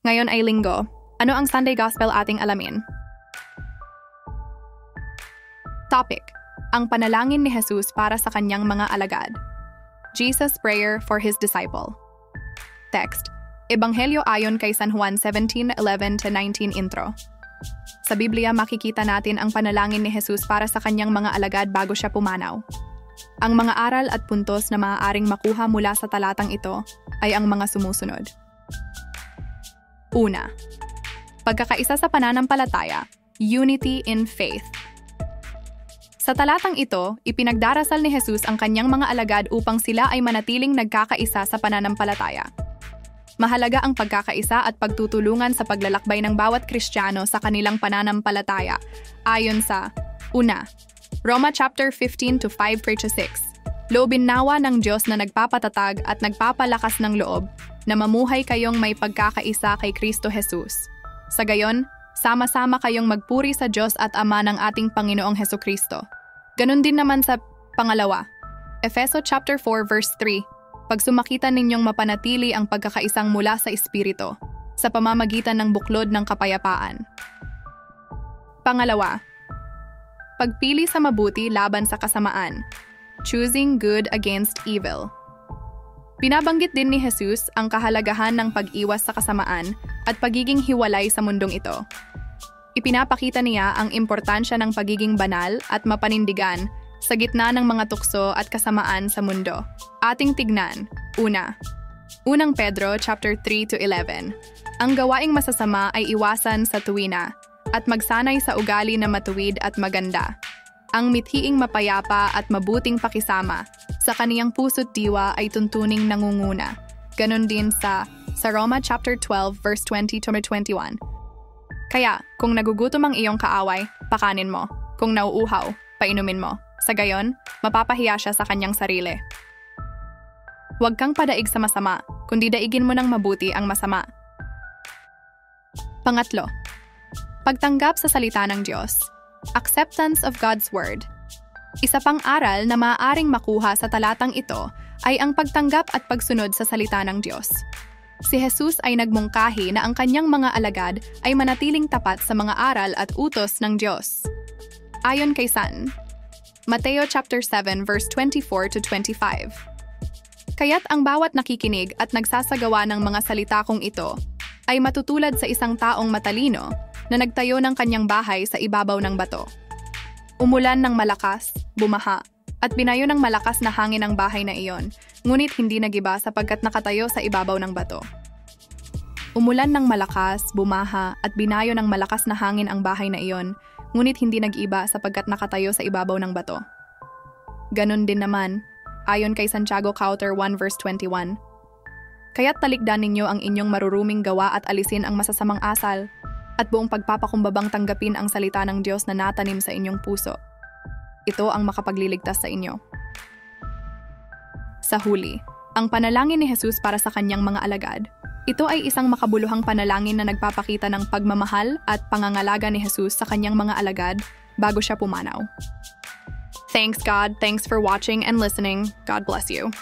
Ngayon ay Linggo. Ano ang Sunday Gospel ating alamin? Topic: ang panalangin ni Jesus para sa kanyang mga alagad. Jesus' prayer for his disciple. Text: Ebanghelyo ayon kay San Juan 17:11-19 intro. Sa Biblia makikita natin ang panalangin ni Jesus para sa kanyang mga alagad bago siya pumanaw. Ang mga aral at puntos na maaaring makuha mula sa talatang ito ay ang mga sumusunod. Una, pagkakaisa sa pananampalataya, unity in faith. Sa talatang ito, ipinagdarasal ni Jesus ang kanyang mga alagad upang sila ay manatiling nagkakaisa sa pananampalataya. Mahalaga ang pagkakaisa at pagtutulungan sa paglalakbay ng bawat Kristiyano sa kanilang pananampalataya, ayon sa una, Roma chapter 15:5-6. Loobin nawa ng Diyos na nagpapatatag at nagpapalakas ng loob na mamuhay kayong may pagkakaisa kay Kristo Jesus. Sa gayon, sama-sama kayong magpuri sa Diyos at Ama ng ating Panginoong Hesukristo. Ganon din naman sa pangalawa, Efeso chapter 4:3. Pagsumakitan ninyong mapanatili ang pagkakaisang mula sa Espiritu, sa pamamagitan ng buklod ng kapayapaan. Pangalawa, pagpili sa mabuti laban sa kasamaan, choosing good against evil. Binabanggit din ni Jesus ang kahalagahan ng pag-iwas sa kasamaan at pagiging hiwalay sa mundong ito. Ipinapakita niya ang importansya ng pagiging banal at mapanindigan sa gitna ng mga tukso at kasamaan sa mundo. Ating tignan. Una, Unang Pedro chapter 3-11. Ang gawaing masasama ay iwasan sa tuwina at magsanay sa ugali na matuwid at maganda. Ang mithiing mapayapa at mabuting pakisama sa kaniyang puso't diwa ay tuntuning nangunguna. Ganon din sa Roma chapter 12:20-21. Kaya, kung nagugutom ang iyong kaaway, pakanin mo. Kung nauuhaw, painumin mo. Sa gayon, mapapahiya siya sa kanyang sarili. Huwag kang padaig sa masama, kundi daigin mo ng mabuti ang masama. Pangatlo, pagtanggap sa salita ng Diyos. Acceptance of God's Word. Isa pang aral na maaaring makuha sa talatang ito ay ang pagtanggap at pagsunod sa salita ng Diyos. Si Jesus ay nagmungkahi na ang kanyang mga alagad ay manatiling tapat sa mga aral at utos ng Diyos. Ayon kay San Mateo chapter 7:24-25. Kaya't ang bawat nakikinig at nagsasagawa ng mga salita kong ito ay matutulad sa isang taong matalino na nagtayo ng kanyang bahay sa ibabaw ng bato. Umulan ng malakas, bumaha, at binayo ng malakas na hangin ang bahay na iyon, ngunit hindi nagiba sapagkat nakatayo sa ibabaw ng bato. Umulan ng malakas, bumaha, at binayo ng malakas na hangin ang bahay na iyon, ngunit hindi nag-iba sapagkat nakatayo sa ibabaw ng bato. Ganon din naman, ayon kay Santiago Chapter 1:21. Kaya't talikdan ninyo ang inyong maruruming gawa at alisin ang masasamang asal, at buong pagpapakumbabang tanggapin ang salita ng Diyos na natanim sa inyong puso. Ito ang makapagliligtas sa inyo. Sa huli, ang panalangin ni Jesus para sa kanyang mga alagad. Ito ay isang makabuluhang panalangin na nagpapakita ng pagmamahal at pangangalaga ni Jesus sa kanyang mga alagad bago siya pumanaw. Thanks God, thanks for watching and listening. God bless you.